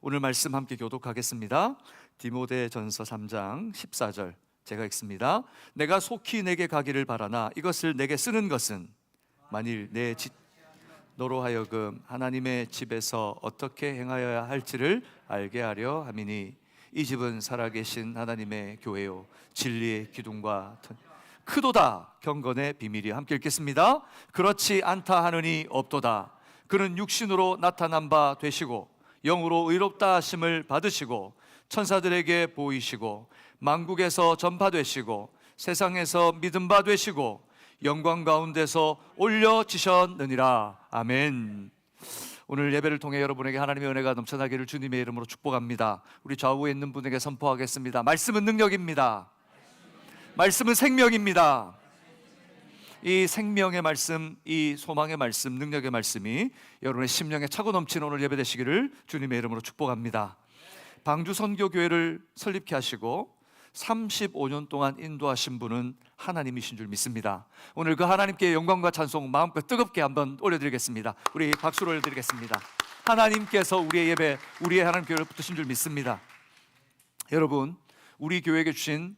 오늘 말씀 함께 교독하겠습니다. 디모데전서 3장 14절 제가 읽습니다. 내가 속히 내게 가기를 바라나 이것을 내게 쓰는 것은 만일 너로 하여금 하나님의 집에서 어떻게 행하여야 할지를 알게 하려 함이니 이 집은 살아계신 하나님의 교회요 진리의 기둥과 크도다 경건의 비밀이. 함께 읽겠습니다. 그렇지 않다 하느니 없도다. 그는 육신으로 나타난 바 되시고 영으로 의롭다 하심을 받으시고 천사들에게 보이시고 만국에서 전파되시고 세상에서 믿음 바 되시고 영광 가운데서 올려지셨느니라. 아멘. 오늘 예배를 통해 여러분에게 하나님의 은혜가 넘쳐나기를 주님의 이름으로 축복합니다. 우리 좌우에 있는 분에게 선포하겠습니다. 말씀은 능력입니다. 말씀은 생명입니다. 이 생명의 말씀, 이 소망의 말씀, 능력의 말씀이 여러분의 심령에 차고 넘치는 오늘 예배 되시기를 주님의 이름으로 축복합니다. 방주 선교교회를 설립케 하시고 35년 동안 인도하신 분은 하나님이신 줄 믿습니다. 오늘 그 하나님께 영광과 찬송 마음껏 뜨겁게 한번 올려드리겠습니다. 우리 박수로 올려드리겠습니다. 하나님께서 우리의 예배, 우리의 하나님 교회를 붙으신 줄 믿습니다. 여러분, 우리 교회에게 주신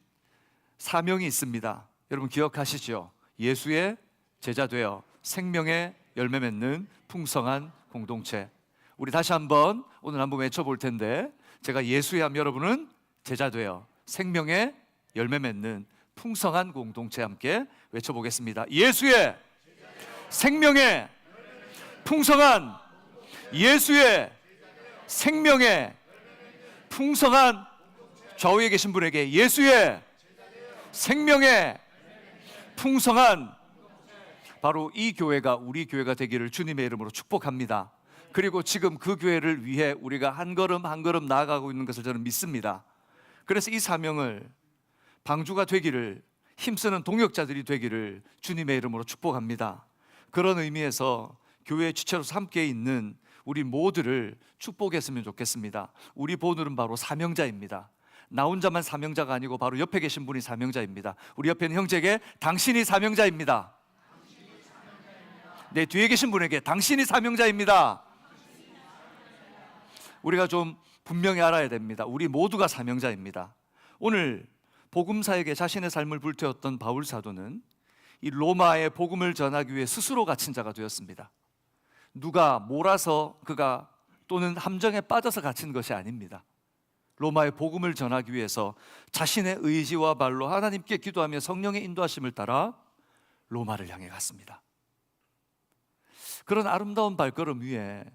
사명이 있습니다. 여러분 기억하시죠? 예수의 제자 되어 생명의 열매 맺는 풍성한 공동체. 우리 다시 한번 오늘 한번 외쳐볼 텐데, 제가 예수의 하면 여러분은 제자 되어 생명의 열매 맺는 풍성한 공동체 함께 외쳐보겠습니다. 예수의 생명의 풍성한, 예수의 생명의 풍성한, 좌우에 계신 분에게 예수의 생명의 풍성한, 바로 이 교회가 우리 교회가 되기를 주님의 이름으로 축복합니다. 그리고 지금 그 교회를 위해 우리가 한 걸음 한 걸음 나아가고 있는 것을 저는 믿습니다. 그래서 이 사명을 방주가 되기를, 힘쓰는 동역자들이 되기를 주님의 이름으로 축복합니다. 그런 의미에서 교회의 주체로서 함께 있는 우리 모두를 축복했으면 좋겠습니다. 우리 본울은 바로 사명자입니다. 나 혼자만 사명자가 아니고 바로 옆에 계신 분이 사명자입니다. 우리 옆에 있는 형제에게 당신이 사명자입니다. 내 뒤에 계신 분에게 당신이 사명자입니다. 우리가 좀 분명히 알아야 됩니다. 우리 모두가 사명자입니다. 오늘 복음사에게 자신의 삶을 불태웠던 바울 사도는 이 로마의 복음을 전하기 위해 스스로 갇힌 자가 되었습니다. 누가 몰아서 그가 또는 함정에 빠져서 갇힌 것이 아닙니다. 로마의 복음을 전하기 위해서 자신의 의지와 발로 하나님께 기도하며 성령의 인도하심을 따라 로마를 향해 갔습니다. 그런 아름다운 발걸음 위에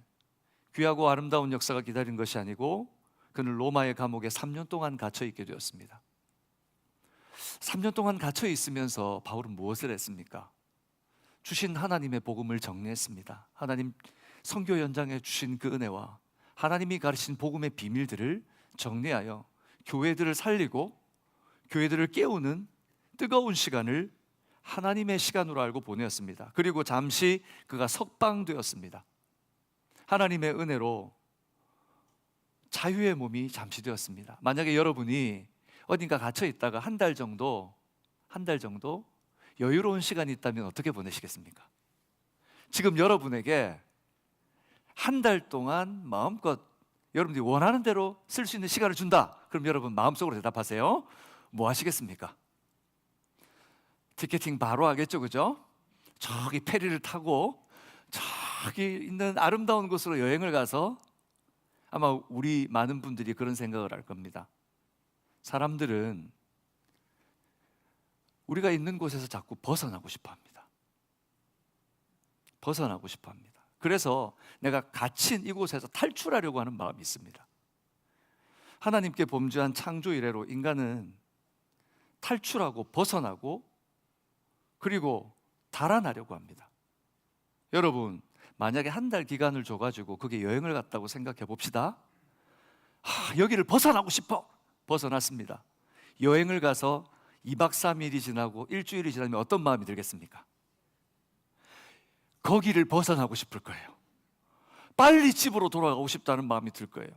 귀하고 아름다운 역사가 기다린 것이 아니고 그는 로마의 감옥에 3년 동안 갇혀 있게 되었습니다. 3년 동안 갇혀 있으면서 바울은 무엇을 했습니까? 주신 하나님의 복음을 정리했습니다. 하나님 선교 현장에 주신 그 은혜와 하나님이 가르친 복음의 비밀들을 정리하여 교회들을 살리고 교회들을 깨우는 뜨거운 시간을 하나님의 시간으로 알고 보내었습니다. 그리고 잠시 그가 석방되었습니다. 하나님의 은혜로 자유의 몸이 잠시 되었습니다. 만약에 여러분이 어딘가 갇혀 있다가 한 달 정도 여유로운 시간이 있다면 어떻게 보내시겠습니까? 지금 여러분에게 한 달 동안 마음껏 여러분들이 원하는 대로 쓸 수 있는 시간을 준다. 그럼 여러분 마음속으로 대답하세요. 뭐 하시겠습니까? 티켓팅 바로 하겠죠, 그죠? 저기 페리를 타고 저기 있는 아름다운 곳으로 여행을 가서 아마 우리 많은 분들이 그런 생각을 할 겁니다. 사람들은 우리가 있는 곳에서 자꾸 벗어나고 싶어 합니다. 벗어나고 싶어 합니다. 그래서 내가 갇힌 이곳에서 탈출하려고 하는 마음이 있습니다. 하나님께 범죄한 창조 이래로 인간은 탈출하고 벗어나고 그리고 달아나려고 합니다. 여러분, 만약에 한 달 기간을 줘가지고 그게 여행을 갔다고 생각해 봅시다. 여기를 벗어나고 싶어. 벗어났습니다. 여행을 가서 2박 3일이 지나고 일주일이 지나면 어떤 마음이 들겠습니까? 거기를 벗어나고 싶을 거예요. 빨리 집으로 돌아가고 싶다는 마음이 들 거예요.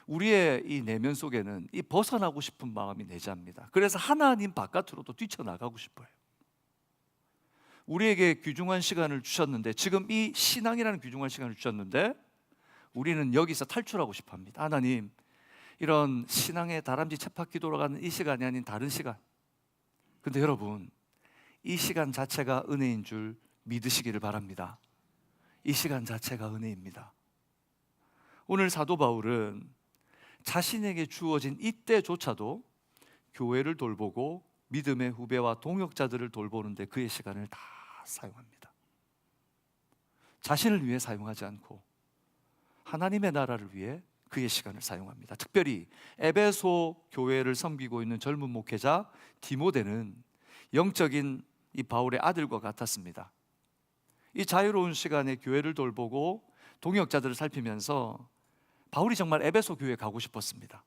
우리의 이 내면 속에는 이 벗어나고 싶은 마음이 내재합니다. 그래서 하나님 바깥으로도 뛰쳐나가고 싶어요. 우리에게 귀중한 시간을 주셨는데, 지금 이 신앙이라는 귀중한 시간을 주셨는데 우리는 여기서 탈출하고 싶어 합니다. 하나님, 이런 신앙의 다람쥐 쳇바퀴 돌아가는 이 시간이 아닌 다른 시간. 근데 여러분, 이 시간 자체가 은혜인 줄 믿으시기를 바랍니다. 이 시간 자체가 은혜입니다. 오늘 사도 바울은 자신에게 주어진 이때조차도 교회를 돌보고 믿음의 후배와 동역자들을 돌보는데 그의 시간을 다 사용합니다. 자신을 위해 사용하지 않고 하나님의 나라를 위해 그의 시간을 사용합니다. 특별히 에베소 교회를 섬기고 있는 젊은 목회자 디모데는 영적인 이 바울의 아들과 같았습니다. 이 자유로운 시간에 교회를 돌보고 동역자들을 살피면서 바울이 정말 에베소 교회에 가고 싶었습니다.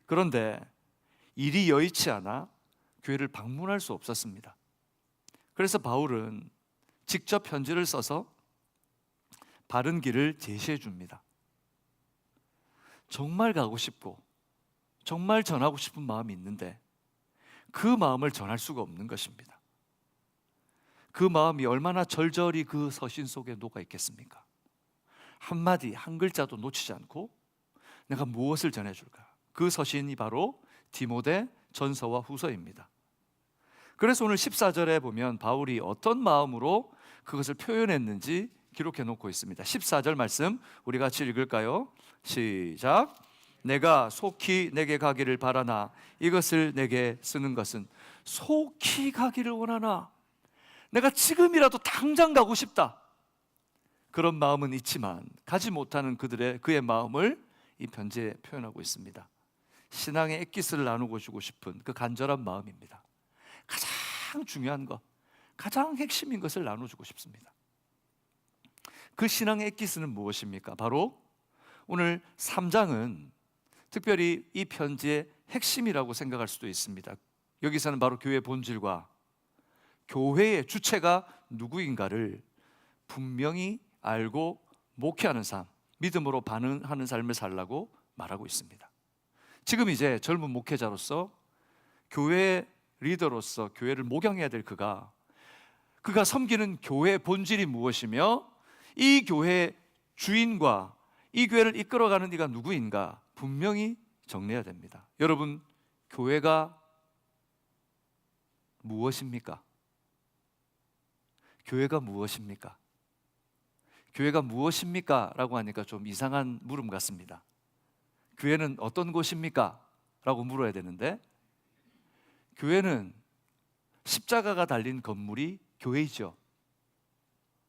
그런데 일이 여의치 않아 교회를 방문할 수 없었습니다. 그래서 바울은 직접 편지를 써서 바른 길을 제시해 줍니다. 정말 가고 싶고 정말 전하고 싶은 마음이 있는데 그 마음을 전할 수가 없는 것입니다. 그 마음이 얼마나 절절히 그 서신 속에 녹아 있겠습니까? 한마디 한 글자도 놓치지 않고 내가 무엇을 전해줄까? 그 서신이 바로 디모데 전서와 후서입니다. 그래서 오늘 14절에 보면 바울이 어떤 마음으로 그것을 표현했는지 기록해 놓고 있습니다. 14절 말씀 우리 같이 읽을까요? 시작. 내가 속히 내게 가기를 바라나 이것을 내게 쓰는 것은, 속히 가기를 원하나, 내가 지금이라도 당장 가고 싶다, 그런 마음은 있지만 가지 못하는 그의 마음을 이 편지에 표현하고 있습니다. 신앙의 엑기스를 나누고 주고 싶은 그 간절한 마음입니다. 가장 중요한 것, 가장 핵심인 것을 나눠주고 싶습니다. 그 신앙의 엑기스는 무엇입니까? 바로 오늘 3장은 특별히 이 편지의 핵심이라고 생각할 수도 있습니다. 여기서는 바로 교회의 본질과 교회의 주체가 누구인가를 분명히 알고 목회하는 삶, 믿음으로 반응하는 삶을 살라고 말하고 있습니다. 지금 이제 젊은 목회자로서, 교회 리더로서 교회를 목양해야 될 그가 섬기는 교회의 본질이 무엇이며 이 교회의 주인과 이 교회를 이끌어가는 이가 누구인가 분명히 정리해야 됩니다. 여러분, 교회가 무엇입니까? 교회가 무엇입니까? 교회가 무엇입니까? 라고 하니까 좀 이상한 물음 같습니다. 교회는 어떤 곳입니까? 라고 물어야 되는데, 교회는 십자가가 달린 건물이 교회이죠.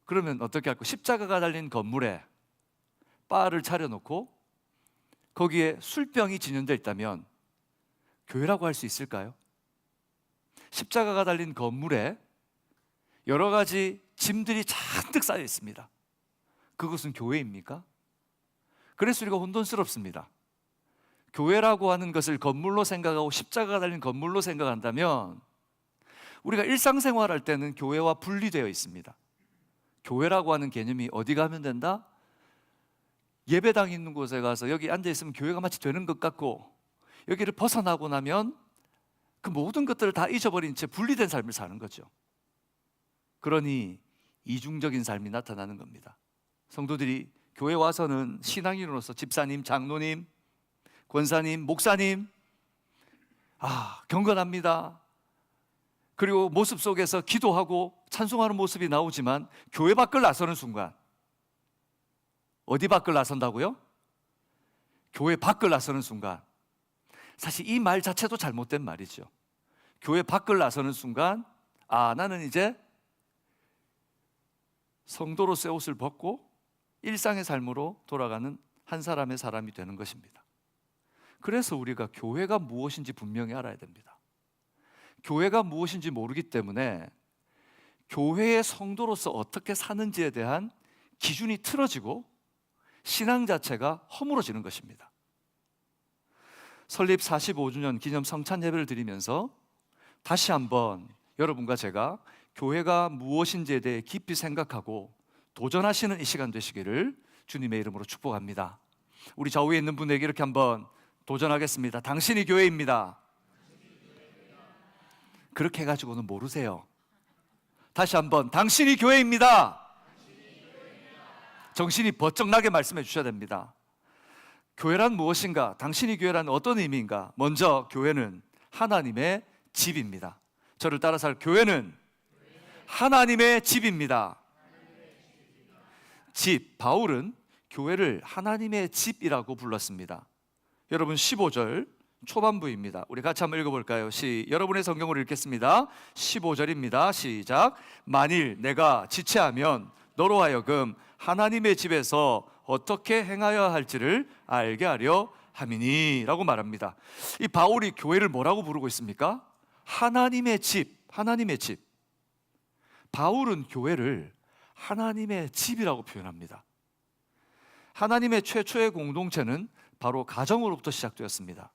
그러면 어떻게 할까요? 십자가가 달린 건물에 바를 차려놓고 거기에 술병이 진연되어 있다면 교회라고 할 수 있을까요? 십자가가 달린 건물에 여러 가지 짐들이 잔뜩 쌓여 있습니다. 그것은 교회입니까? 그래서 우리가 혼돈스럽습니다. 교회라고 하는 것을 건물로 생각하고 십자가가 달린 건물로 생각한다면 우리가 일상생활할 때는 교회와 분리되어 있습니다. 교회라고 하는 개념이 어디 가면 된다? 예배당 있는 곳에 가서 여기 앉아있으면 교회가 마치 되는 것 같고, 여기를 벗어나고 나면 그 모든 것들을 다 잊어버린 채 분리된 삶을 사는 거죠. 그러니 이중적인 삶이 나타나는 겁니다. 성도들이 교회 와서는 신앙인으로서 집사님, 장로님, 권사님, 목사님, 경건합니다. 그리고 모습 속에서 기도하고 찬송하는 모습이 나오지만 교회 밖을 나서는 순간, 어디 밖을 나선다고요? 교회 밖을 나서는 순간, 사실 이 말 자체도 잘못된 말이죠. 교회 밖을 나서는 순간, 나는 이제 성도로서의 옷을 벗고 일상의 삶으로 돌아가는 한 사람의 사람이 되는 것입니다. 그래서 우리가 교회가 무엇인지 분명히 알아야 됩니다. 교회가 무엇인지 모르기 때문에 교회의 성도로서 어떻게 사는지에 대한 기준이 틀어지고 신앙 자체가 허물어지는 것입니다. 설립 45주년 기념 성찬 예배를 드리면서 다시 한번 여러분과 제가 교회가 무엇인지에 대해 깊이 생각하고 도전하시는 이 시간 되시기를 주님의 이름으로 축복합니다. 우리 좌우에 있는 분에게 이렇게 한번 도전하겠습니다. 당신이 교회입니다. 그렇게 해가지고는 모르세요. 다시 한번, 당신이 교회입니다. 정신이 번쩍 나게 말씀해 주셔야 됩니다. 교회란 무엇인가? 당신이 교회란 어떤 의미인가? 먼저 교회는 하나님의 집입니다. 저를 따라서 교회는 하나님의 집입니다. 집, 바울은 교회를 하나님의 집이라고 불렀습니다. 여러분 15절 초반부입니다. 우리 같이 한번 읽어볼까요? 여러분의 성경으로 읽겠습니다. 15절입니다. 시작. 만일 내가 지체하면 너로 하여금 하나님의 집에서 어떻게 행하여 할지를 알게 하려 함이니 라고 말합니다. 이 바울이 교회를 뭐라고 부르고 있습니까? 하나님의 집, 하나님의 집. 바울은 교회를 하나님의 집이라고 표현합니다. 하나님의 최초의 공동체는 바로 가정으로부터 시작되었습니다.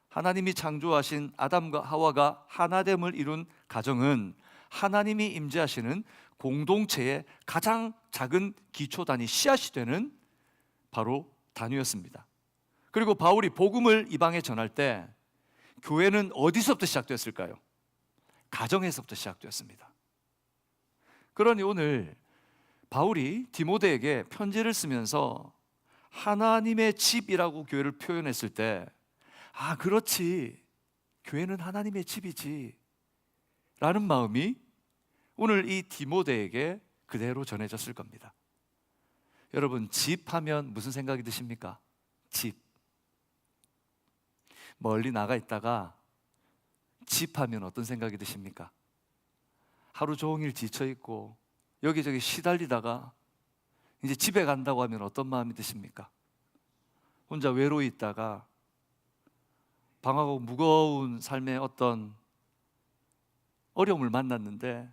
하나님이 창조하신 아담과 하와가 하나됨을 이룬 가정은 하나님이 임재하시는 공동체의 가장 작은 기초단위, 씨앗이 되는 바로 단위였습니다. 그리고 바울이 복음을 이방에 전할 때 교회는 어디서부터 시작되었을까요? 가정에서부터 시작되었습니다. 그러니 오늘 바울이 디모데에게 편지를 쓰면서 하나님의 집이라고 교회를 표현했을 때, 아, 그렇지, 교회는 하나님의 집이지 라는 마음이 오늘 이 디모데에게 그대로 전해졌을 겁니다. 여러분, 집 하면 무슨 생각이 드십니까? 집. 멀리 나가 있다가 집 하면 어떤 생각이 드십니까? 하루 종일 지쳐있고 여기저기 시달리다가 이제 집에 간다고 하면 어떤 마음이 드십니까? 혼자 외로이 있다가 방하고 무거운 삶의 어떤 어려움을 만났는데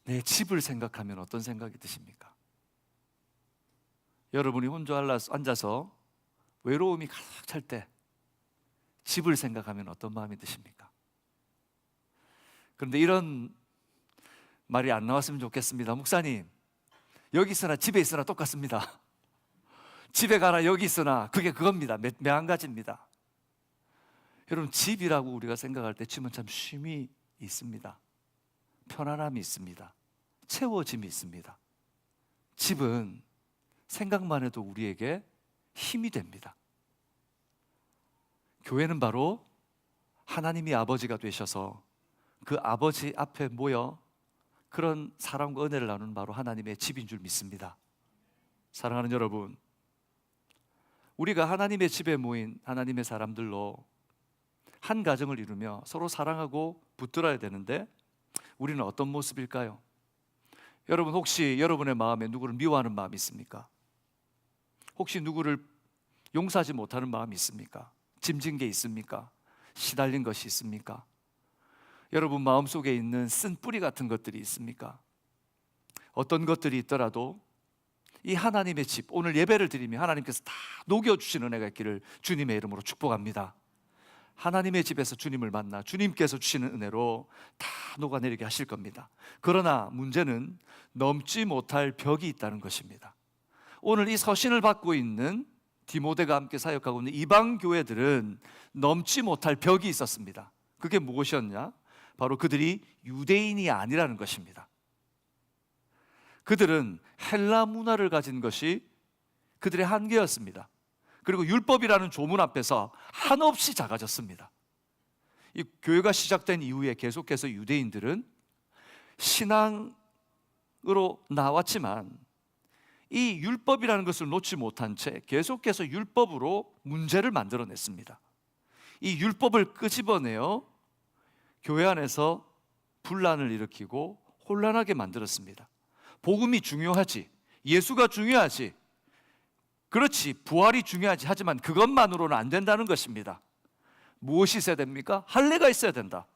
내 집을 생각하면 어떤 생각이 드십니까? 여러분이 혼자 앉아서 외로움이 가득 찰 때 집을 생각하면 어떤 마음이 드십니까? 그런데 이런 말이 안 나왔으면 좋겠습니다. 목사님, 여기 있으나 집에 있으나 똑같습니다. 집에 가나 여기 있으나 그게 그겁니다. 매한가지입니다. 여러분, 집이라고 우리가 생각할 때 집은 참 쉼이 있습니다. 편안함이 있습니다. 채워짐이 있습니다. 집은 생각만 해도 우리에게 힘이 됩니다. 교회는 바로 하나님이 아버지가 되셔서 그 아버지 앞에 모여 그런 사랑과 은혜를 나누는 바로 하나님의 집인 줄 믿습니다. 사랑하는 여러분, 우리가 하나님의 집에 모인 하나님의 사람들로 한 가정을 이루며 서로 사랑하고 붙들어야 되는데 우리는 어떤 모습일까요? 여러분, 혹시 여러분의 마음에 누구를 미워하는 마음이 있습니까? 혹시 누구를 용서하지 못하는 마음이 있습니까? 짐진 게 있습니까? 시달린 것이 있습니까? 여러분 마음속에 있는 쓴 뿌리 같은 것들이 있습니까? 어떤 것들이 있더라도 이 하나님의 집, 오늘 예배를 드리며 하나님께서 다 녹여주시는 은혜가 있기를 주님의 이름으로 축복합니다. 하나님의 집에서 주님을 만나 주님께서 주시는 은혜로 다 녹아내리게 하실 겁니다. 그러나 문제는 넘지 못할 벽이 있다는 것입니다. 오늘 이 서신을 받고 있는 디모데가 함께 사역하고 있는 이방 교회들은 넘지 못할 벽이 있었습니다. 그게 무엇이었냐? 바로 그들이 유대인이 아니라는 것입니다. 그들은 헬라 문화를 가진 것이 그들의 한계였습니다. 그리고 율법이라는 조문 앞에서 한없이 작아졌습니다. 이 교회가 시작된 이후에 계속해서 유대인들은 신앙으로 나왔지만 이 율법이라는 것을 놓지 못한 채 계속해서 율법으로 문제를 만들어냈습니다. 이 율법을 끄집어내어 교회 안에서 분란을 일으키고 혼란하게 만들었습니다. 복음이 중요하지, 예수가 중요하지, 그렇지, 부활이 중요하지, 하지만 그것만으로는 안 된다는 것입니다. 무엇이 있어야 됩니까? 할례가 있어야 된다.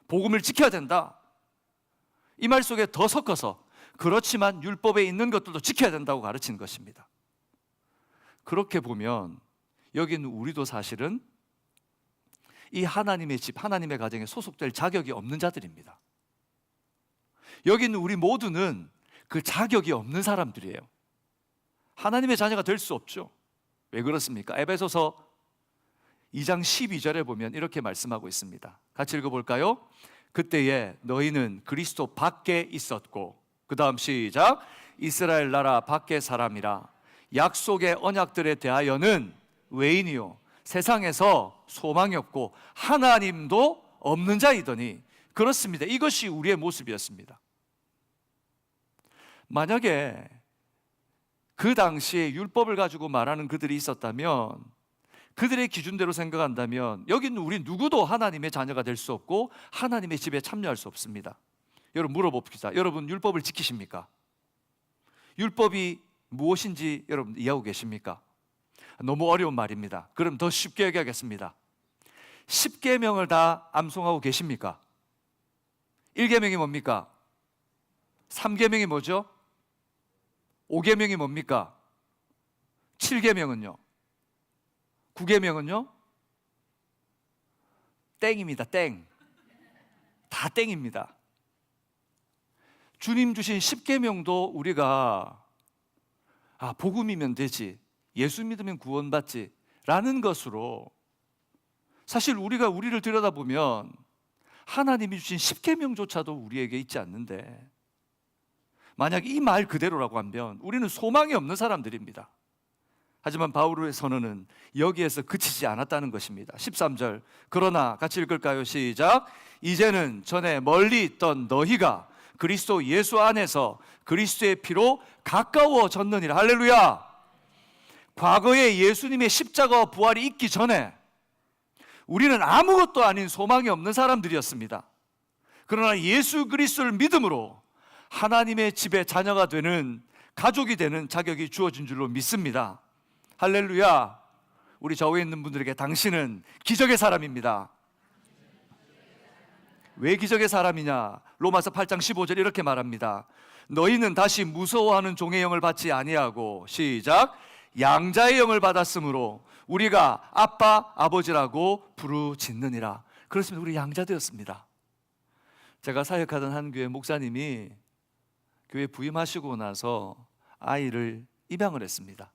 복음을 지켜야 된다. 이 말 속에 더 섞어서 그렇지만 율법에 있는 것들도 지켜야 된다고 가르치는 것입니다. 그렇게 보면 여기는 우리도 사실은 이 하나님의 집, 하나님의 가정에 소속될 자격이 없는 자들입니다. 여기는 우리 모두는 그 자격이 없는 사람들이에요. 하나님의 자녀가 될 수 없죠. 왜 그렇습니까? 에베소서 2장 12절에 보면 이렇게 말씀하고 있습니다. 같이 읽어볼까요? 그때에 너희는 그리스도 밖에 있었고, 그 다음 시작, 이스라엘 나라 밖의 사람이라 약속의 언약들에 대하여는 외인이요 세상에서 소망이 없고 하나님도 없는 자이더니. 그렇습니다. 이것이 우리의 모습이었습니다. 만약에 그 당시에 율법을 가지고 말하는 그들이 있었다면, 그들의 기준대로 생각한다면 여기 있는 우리 누구도 하나님의 자녀가 될 수 없고 하나님의 집에 참여할 수 없습니다. 여러분 물어봅시다. 여러분 율법을 지키십니까? 율법이 무엇인지 여러분 이해하고 계십니까? 너무 어려운 말입니다. 그럼 더 쉽게 얘기하겠습니다. 10계명을 다 암송하고 계십니까? 1계명이 뭡니까? 3계명이 뭐죠? 5계명이 뭡니까? 7계명은요? 9계명은요? 땡입니다. 땡. 다 땡입니다. 주님 주신 10계명도 우리가 복음이면 되지, 예수 믿으면 구원받지 라는 것으로, 사실 우리가 우리를 들여다보면 하나님이 주신 10계명조차도 우리에게 있지 않는데, 만약 이 말 그대로라고 하면 우리는 소망이 없는 사람들입니다. 하지만 바울의 선언은 여기에서 그치지 않았다는 것입니다. 13절, 그러나 같이 읽을까요? 시작. 이제는 전에 멀리 있던 너희가 그리스도 예수 안에서 그리스도의 피로 가까워졌느니라. 할렐루야. 과거에 예수님의 십자가와 부활이 있기 전에 우리는 아무것도 아닌 소망이 없는 사람들이었습니다. 그러나 예수 그리스도를 믿음으로 하나님의 집의 자녀가 되는, 가족이 되는 자격이 주어진 줄로 믿습니다. 할렐루야. 우리 좌우에 있는 분들에게 당신은 기적의 사람입니다. 왜 기적의 사람이냐? 로마서 8장 15절 이렇게 말합니다. 너희는 다시 무서워하는 종의 영을 받지 아니하고, 시작, 양자의 영을 받았으므로 우리가 아빠 아버지라고 부르짖느니라. 그렇습니다. 우리 양자 되었습니다. 제가 사역하던 한 교회 목사님이 교회 부임하시고 나서 아이를 입양을 했습니다.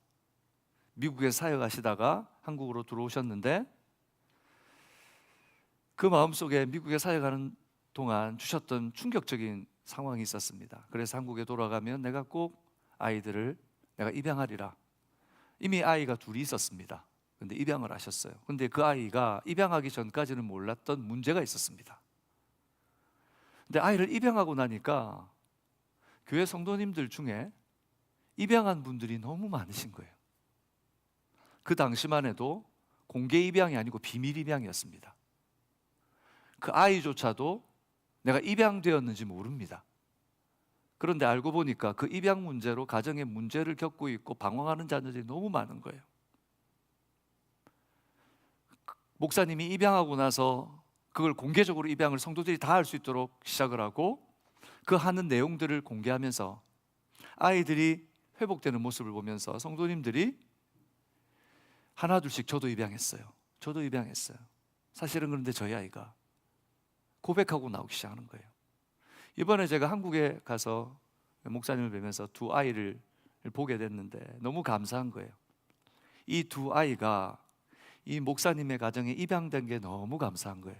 미국에 사역하시다가 한국으로 들어오셨는데, 그 마음속에 미국에 사역하는 동안 주셨던 충격적인 상황이 있었습니다. 그래서 한국에 돌아가면 내가 꼭 아이들을 내가 입양하리라. 이미 아이가 둘이 있었습니다. 근데 입양을 하셨어요. 근데 그 아이가 입양하기 전까지는 몰랐던 문제가 있었습니다. 근데 아이를 입양하고 나니까 교회 성도님들 중에 입양한 분들이 너무 많으신 거예요. 그 당시만 해도 공개 입양이 아니고 비밀 입양이었습니다. 그 아이조차도 내가 입양되었는지 모릅니다. 그런데 알고 보니까 그 입양 문제로 가정의 문제를 겪고 있고 방황하는 자녀들이 너무 많은 거예요. 목사님이 입양하고 나서 그걸 공개적으로 입양을 성도들이 다 할 수 있도록 시작을 하고, 그 하는 내용들을 공개하면서 아이들이 회복되는 모습을 보면서 성도님들이 하나둘씩 저도 입양했어요. 저도 입양했어요. 사실은 그런데 저희 아이가 고백하고 나오기 시작하는 거예요. 이번에 제가 한국에 가서 목사님을 뵈면서 두 아이를 보게 됐는데 너무 감사한 거예요. 이 두 아이가 이 목사님의 가정에 입양된 게 너무 감사한 거예요.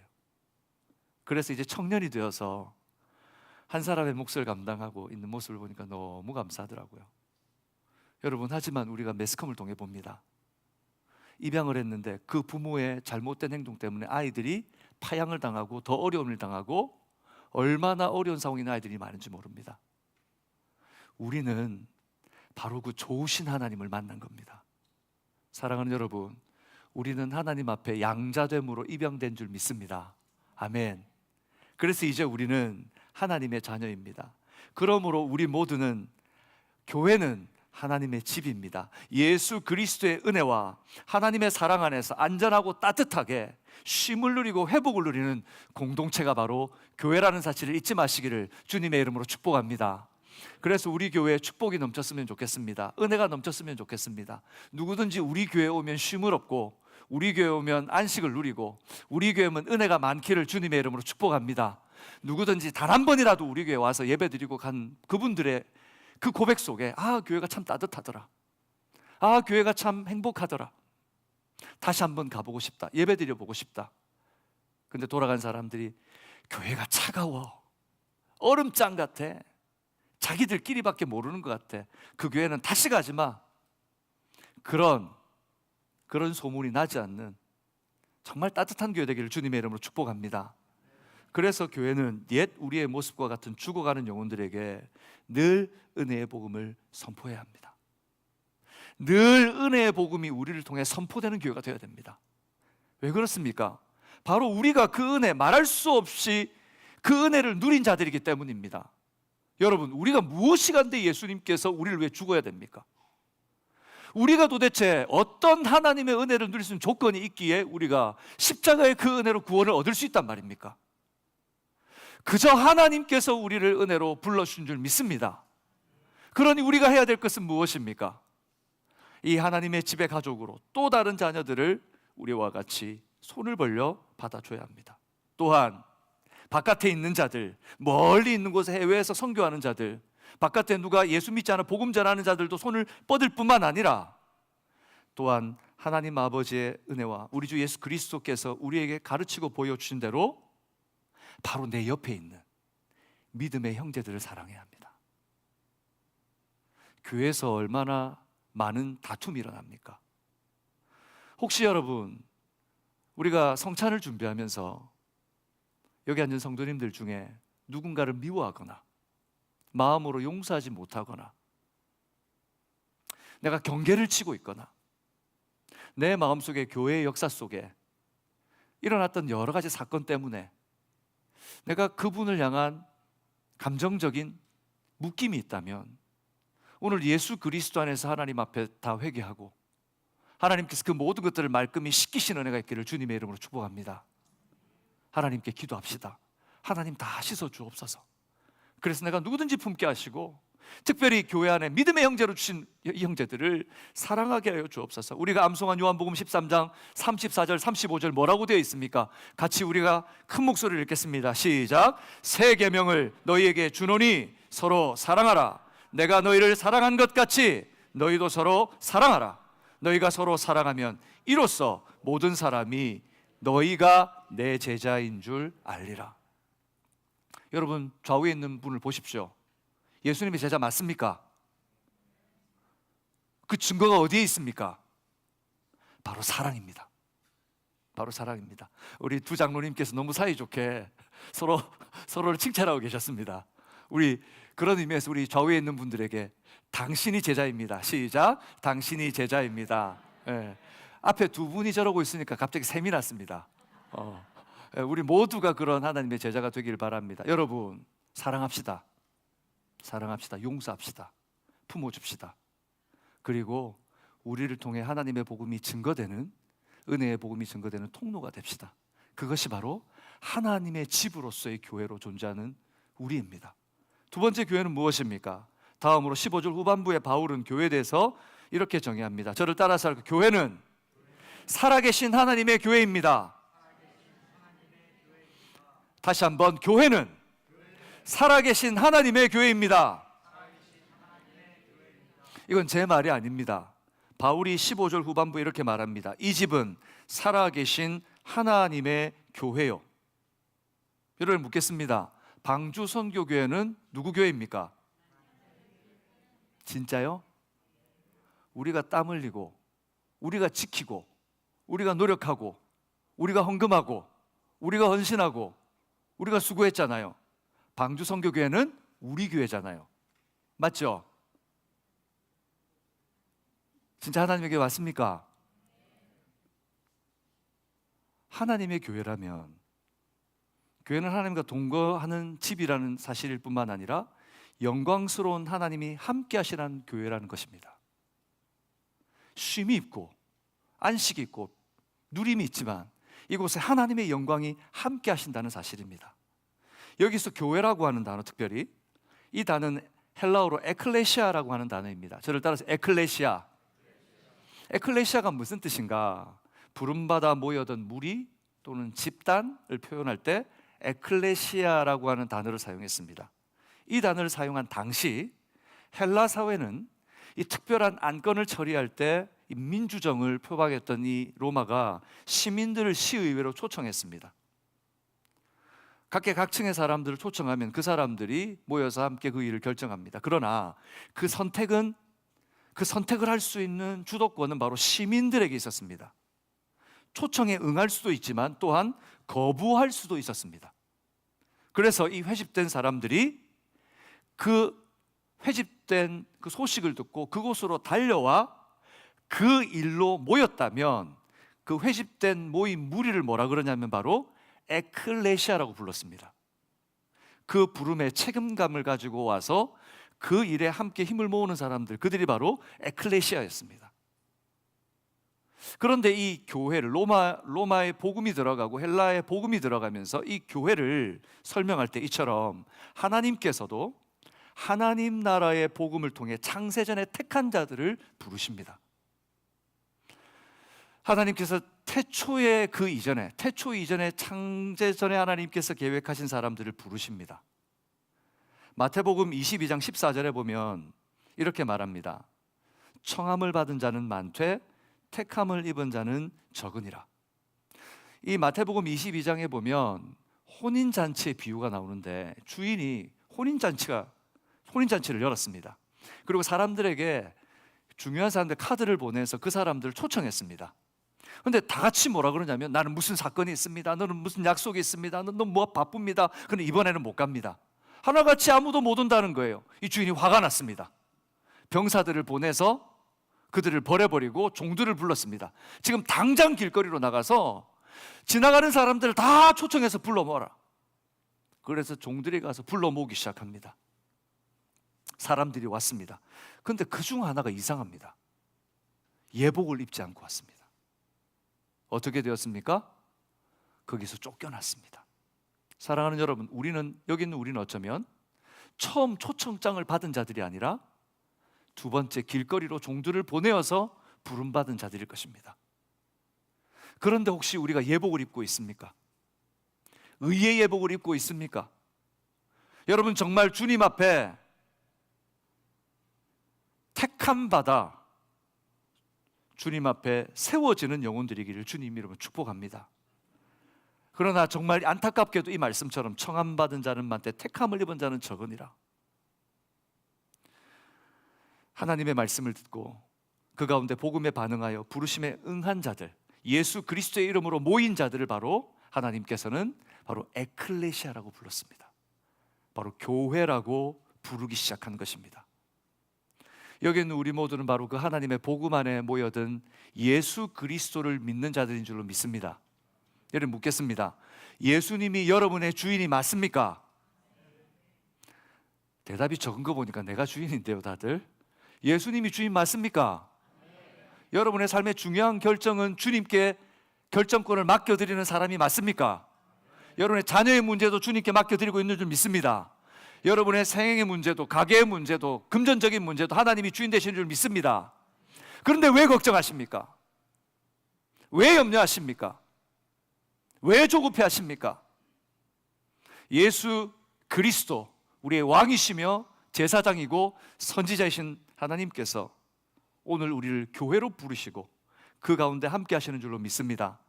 그래서 이제 청년이 되어서 한 사람의 몫을 감당하고 있는 모습을 보니까 너무 감사하더라고요. 여러분, 하지만 우리가 매스컴을 통해 봅니다. 입양을 했는데 그 부모의 잘못된 행동 때문에 아이들이 파양을 당하고 더 어려움을 당하고, 얼마나 어려운 상황에 있는 아이들이 많은지 모릅니다. 우리는 바로 그 좋으신 하나님을 만난 겁니다. 사랑하는 여러분, 우리는 하나님 앞에 양자됨으로 입양된 줄 믿습니다. 아멘. 그래서 이제 우리는 하나님의 자녀입니다. 그러므로 우리 모두는, 교회는 하나님의 집입니다. 예수 그리스도의 은혜와 하나님의 사랑 안에서 안전하고 따뜻하게 쉼을 누리고 회복을 누리는 공동체가 바로 교회라는 사실을 잊지 마시기를 주님의 이름으로 축복합니다. 그래서 우리 교회에 축복이 넘쳤으면 좋겠습니다. 은혜가 넘쳤으면 좋겠습니다. 누구든지 우리 교회에 오면 쉼을 얻고, 우리 교회에 오면 안식을 누리고, 우리 교회에 오면 은혜가 많기를 주님의 이름으로 축복합니다. 누구든지 단 한 번이라도 우리 교회에 와서 예배드리고 간 그분들의 그 고백 속에, 교회가 참 따뜻하더라, 교회가 참 행복하더라, 다시 한번 가보고 싶다, 예배드려 보고 싶다. 근데 돌아간 사람들이 교회가 차가워, 얼음장 같아, 자기들끼리밖에 모르는 것 같아, 그 교회는 다시 가지 마, 그런 소문이 나지 않는 정말 따뜻한 교회 되기를 주님의 이름으로 축복합니다. 그래서 교회는 옛 우리의 모습과 같은 죽어가는 영혼들에게 늘 은혜의 복음을 선포해야 합니다. 늘 은혜의 복음이 우리를 통해 선포되는 교회가 되어야 됩니다. 왜 그렇습니까? 바로 우리가 그 은혜, 말할 수 없이 그 은혜를 누린 자들이기 때문입니다. 여러분, 우리가 무엇이 간데 예수님께서 우리를 왜 죽어야 됩니까? 우리가 도대체 어떤 하나님의 은혜를 누릴 수 있는 조건이 있기에 우리가 십자가의 그 은혜로 구원을 얻을 수 있단 말입니까? 그저 하나님께서 우리를 은혜로 불러주신 줄 믿습니다. 그러니 우리가 해야 될 것은 무엇입니까? 이 하나님의 집의 가족으로 또 다른 자녀들을 우리와 같이 손을 벌려 받아줘야 합니다. 또한 바깥에 있는 자들, 멀리 있는 곳에 해외에서 선교하는 자들, 바깥에 누가 예수 믿지 않아 복음 전하는 자들도 손을 뻗을 뿐만 아니라 또한 하나님 아버지의 은혜와 우리 주 예수 그리스도께서 우리에게 가르치고 보여주신 대로 바로 내 옆에 있는 믿음의 형제들을 사랑해야 합니다. 교회에서 얼마나 많은 다툼이 일어납니까? 혹시 여러분, 우리가 성찬을 준비하면서 여기 앉은 성도님들 중에 누군가를 미워하거나 마음으로 용서하지 못하거나 내가 경계를 치고 있거나 내 마음속에 교회의 역사 속에 일어났던 여러 가지 사건 때문에 내가 그분을 향한 감정적인 묶임이 있다면 오늘 예수 그리스도 안에서 하나님 앞에 다 회개하고 하나님께서 그 모든 것들을 말끔히 씻기시는 은혜가 있기를 주님의 이름으로 축복합니다. 하나님께 기도합시다. 하나님 다 씻어 주옵소서. 그래서 내가 누구든지 품게 하시고 특별히 교회 안에 믿음의 형제로 주신 이 형제들을 사랑하게 하여 주옵소서. 우리가 암송한 요한복음 13장 34절 35절 뭐라고 되어 있습니까? 같이 우리가 큰 목소리를 읽겠습니다. 시작. 새 계명을 너희에게 주노니 서로 사랑하라. 내가 너희를 사랑한 것 같이 너희도 서로 사랑하라. 너희가 서로 사랑하면 이로써 모든 사람이 너희가 내 제자인 줄 알리라. 여러분, 좌우에 있는 분을 보십시오. 예수님의 제자 맞습니까? 그 증거가 어디에 있습니까? 바로 사랑입니다. 바로 사랑입니다. 우리 두 장로님께서 너무 사이좋게 서로를 칭찬하고 계셨습니다. 우리 그런 의미에서 우리 좌우에 있는 분들에게 당신이 제자입니다. 시작. 당신이 제자입니다. 예. 앞에 두 분이 저러고 있으니까 갑자기 샘이 났습니다. 우리 모두가 그런 하나님의 제자가 되길 바랍니다. 여러분, 사랑합시다. 사랑합시다. 용서합시다. 품어줍시다. 그리고 우리를 통해 하나님의 복음이 증거되는, 은혜의 복음이 증거되는 통로가 됩시다. 그것이 바로 하나님의 집으로서의 교회로 존재하는 우리입니다. 두 번째 교회는 무엇입니까? 다음으로 15절 후반부에 바울은 교회에 대해서 이렇게 정의합니다. 저를 따라서 교회는 살아계신 하나님의 교회입니다. 다시 한번, 교회는 살아계신 하나님의 교회입니다. 이건 제 말이 아닙니다. 바울이 15절 후반부에 이렇게 말합니다. 이 집은 살아계신 하나님의 교회요. 여러분 묻겠습니다. 방주 선교교회는 누구 교회입니까? 진짜요? 우리가 땀 흘리고 우리가 지키고 우리가 노력하고 우리가 헌금하고 우리가 헌신하고 우리가 수고했잖아요. 방주 선교교회는 우리 교회잖아요. 맞죠? 진짜 하나님의 교회 맞습니까? 하나님의 교회라면 교회는 하나님과 동거하는 집이라는 사실일 뿐만 아니라 영광스러운 하나님이 함께 하시라는 교회라는 것입니다. 쉼이 있고 안식이 있고 누림이 있지만 이곳에 하나님의 영광이 함께 하신다는 사실입니다. 여기서 교회라고 하는 단어, 특별히 이 단어는 헬라어로 에클레시아라고 하는 단어입니다. 저를 따라서 에클레시아. 에클레시아가 무슨 뜻인가? 부름받아 모여든 무리 또는 집단을 표현할 때 에클레시아라고 하는 단어를 사용했습니다. 이 단어를 사용한 당시 헬라 사회는 이 특별한 안건을 처리할 때 이 민주정을 표방했던 이 로마가 시민들을 시의회로 초청했습니다. 각계각층의 사람들을 초청하면 그 사람들이 모여서 함께 그 일을 결정합니다. 그러나 그 선택은 그 선택을 할 수 있는 주도권은 바로 시민들에게 있었습니다. 초청에 응할 수도 있지만 또한 거부할 수도 있었습니다. 그래서 이 회집된 사람들이 그 회집된 그 소식을 듣고 그곳으로 달려와 그 일로 모였다면 그 회집된 모임 무리를 뭐라 그러냐면 바로 에클레시아라고 불렀습니다. 그 부름의 책임감을 가지고 와서 그 일에 함께 힘을 모으는 사람들, 그들이 바로 에클레시아였습니다. 그런데 이 교회를 로마의 복음이 들어가고 헬라의 복음이 들어가면서 이 교회를 설명할 때 이처럼 하나님께서도 하나님 나라의 복음을 통해 창세전에 택한 자들을 부르십니다. 하나님께서 태초 이전에 창세전에 하나님께서 계획하신 사람들을 부르십니다. 마태복음 22장 14절에 보면 이렇게 말합니다. 청함을 받은 자는 많되 택함을 입은 자는 적으니라. 이 마태복음 22장에 보면 혼인잔치의 비유가 나오는데 주인이 혼인잔치를 열었습니다. 그리고 사람들에게 중요한 사람들 카드를 보내서 그 사람들을 초청했습니다. 근데 다 같이 뭐라 그러냐면 나는 무슨 사건이 있습니다. 너는 무슨 약속이 있습니다. 너는 뭐 바쁩니다. 근데 이번에는 못 갑니다. 하나같이 아무도 못 온다는 거예요. 이 주인이 화가 났습니다. 병사들을 보내서 그들을 버려버리고 종들을 불렀습니다. 지금 당장 길거리로 나가서 지나가는 사람들을 다 초청해서 불러 모아라. 그래서 종들이 가서 불러 모으기 시작합니다. 사람들이 왔습니다. 그런데 그중 하나가 이상합니다. 예복을 입지 않고 왔습니다. 어떻게 되었습니까? 거기서 쫓겨났습니다. 사랑하는 여러분, 여기 있는 우리는 어쩌면 처음 초청장을 받은 자들이 아니라 두 번째 길거리로 종들을 보내어서 부름받은 자들일 것입니다. 그런데 혹시 우리가 예복을 입고 있습니까? 의의 예복을 입고 있습니까? 여러분, 정말 주님 앞에 택함 받아 주님 앞에 세워지는 영혼들이기를 주님 이름으로 축복합니다. 그러나 정말 안타깝게도 이 말씀처럼 청함 받은 자는 많되 택함을 입은 자는 적으니라. 하나님의 말씀을 듣고 그 가운데 복음에 반응하여 부르심에 응한 자들, 예수 그리스도의 이름으로 모인 자들을 바로 하나님께서는 바로 에클레시아라고 불렀습니다. 바로 교회라고 부르기 시작한 것입니다. 여기 있는 우리 모두는 바로 그 하나님의 복음 안에 모여든 예수 그리스도를 믿는 자들인 줄로 믿습니다. 여러분, 묻겠습니다. 예수님이 여러분의 주인이 맞습니까? 대답이 적은 거 보니까 내가 주인인데요, 다들. 예수님이 주인 맞습니까? 여러분의 삶의 중요한 결정은 주님께 결정권을 맡겨드리는 사람이 맞습니까? 여러분의 자녀의 문제도 주님께 맡겨드리고 있는 줄 믿습니다. 여러분의 생애의 문제도, 가계의 문제도, 금전적인 문제도 하나님이 주인 되시는 줄 믿습니다. 그런데 왜 걱정하십니까? 왜 염려하십니까? 왜 조급해하십니까? 예수 그리스도, 우리의 왕이시며 제사장이고 선지자이신 하나님께서 오늘 우리를 교회로 부르시고 그 가운데 함께 하시는 줄로 믿습니다.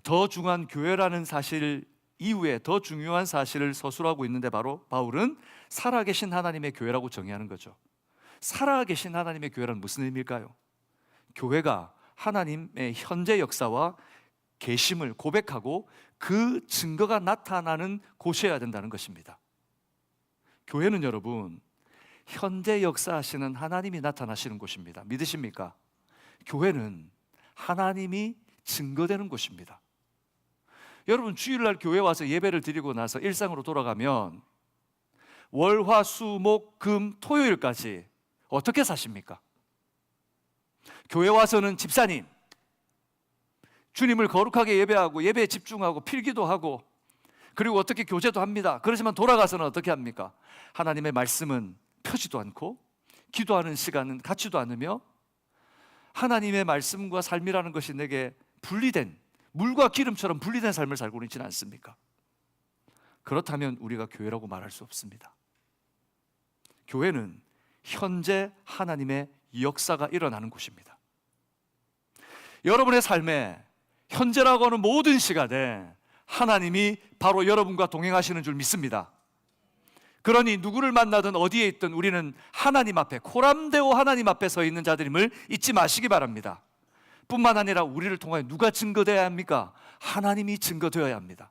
더 중요한 교회라는 사실 이후에 더 중요한 사실을 서술하고 있는데 바로 바울은 살아계신 하나님의 교회라고 정의하는 거죠. 살아계신 하나님의 교회란 무슨 의미일까요? 교회가 하나님의 현재 역사와 계심을 고백하고 그 증거가 나타나는 곳이어야 된다는 것입니다. 교회는 여러분, 현재 역사하시는 하나님이 나타나시는 곳입니다. 믿으십니까? 교회는 하나님이 증거되는 곳입니다. 여러분, 주일날 교회 와서 예배를 드리고 나서 일상으로 돌아가면 월, 화, 수, 목, 금, 토요일까지 어떻게 사십니까? 교회 와서는 집사님, 주님을 거룩하게 예배하고 예배에 집중하고 필기도 하고 그리고 어떻게 교제도 합니다. 그렇지만 돌아가서는 어떻게 합니까? 하나님의 말씀은 펴지도 않고 기도하는 시간은 갖지도 않으며 하나님의 말씀과 삶이라는 것이 내게 분리된, 물과 기름처럼 분리된 삶을 살고 있지는 않습니까? 그렇다면 우리가 교회라고 말할 수 없습니다. 교회는 현재 하나님의 역사가 일어나는 곳입니다. 여러분의 삶에 현재라고 하는 모든 시간에 하나님이 바로 여러분과 동행하시는 줄 믿습니다. 그러니 누구를 만나든 어디에 있든 우리는 하나님 앞에, 코람데오 하나님 앞에 서 있는 자들임을 잊지 마시기 바랍니다. 뿐만 아니라 우리를 통하여 누가 증거되어야 합니까? 하나님이 증거되어야 합니다.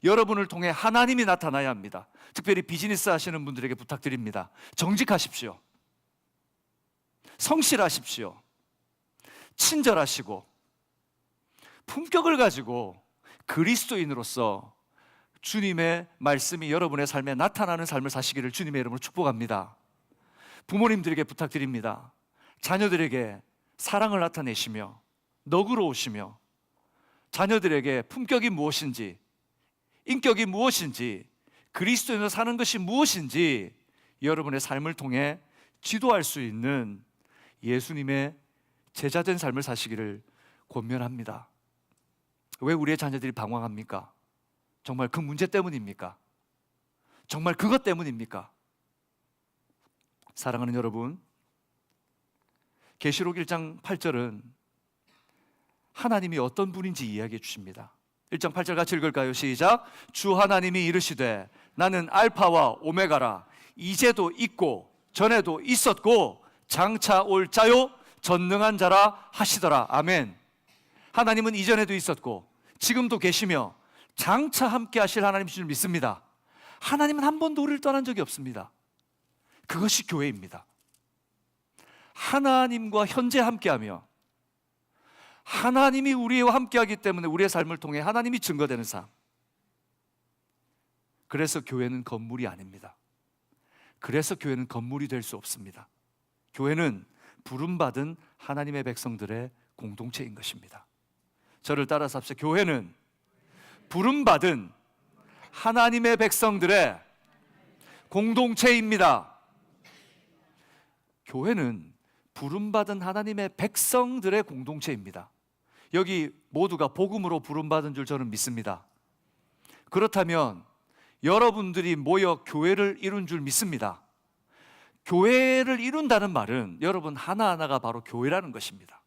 여러분을 통해 하나님이 나타나야 합니다. 특별히 비즈니스 하시는 분들에게 부탁드립니다. 정직하십시오. 성실하십시오. 친절하시고 품격을 가지고 그리스도인으로서 주님의 말씀이 여러분의 삶에 나타나는 삶을 사시기를 주님의 이름으로 축복합니다. 부모님들에게 부탁드립니다. 자녀들에게 사랑을 나타내시며 너그러우시며 자녀들에게 품격이 무엇인지, 인격이 무엇인지, 그리스도인으로 사는 것이 무엇인지 여러분의 삶을 통해 지도할 수 있는 예수님의 제자된 삶을 사시기를 권면합니다. 왜 우리의 자녀들이 방황합니까? 정말 그 문제 때문입니까? 정말 그것 때문입니까? 사랑하는 여러분, 계시록 1장 8절은 하나님이 어떤 분인지 이야기해 주십니다. 1장 8절 같이 읽을까요? 시작. 주 하나님이 이르시되 나는 알파와 오메가라. 이제도 있고 전에도 있었고 장차 올 자요 전능한 자라 하시더라. 아멘. 하나님은 이전에도 있었고 지금도 계시며 장차 함께 하실 하나님이신 줄 믿습니다. 하나님은 한 번도 우리를 떠난 적이 없습니다. 그것이 교회입니다. 하나님과 현재 함께하며 하나님이 우리와 함께하기 때문에 우리의 삶을 통해 하나님이 증거되는 삶. 그래서 교회는 건물이 아닙니다. 그래서 교회는 건물이 될 수 없습니다. 교회는 부름받은 하나님의 백성들의 공동체인 것입니다. 저를 따라서 합시다. 교회는 부름받은 하나님의 백성들의 공동체입니다. 교회는 부름받은 하나님의 백성들의 공동체입니다. 여기 모두가 복음으로 부름받은 줄 저는 믿습니다. 그렇다면 여러분들이 모여 교회를 이룬 줄 믿습니다. 교회를 이룬다는 말은 여러분 하나하나가 바로 교회라는 것입니다.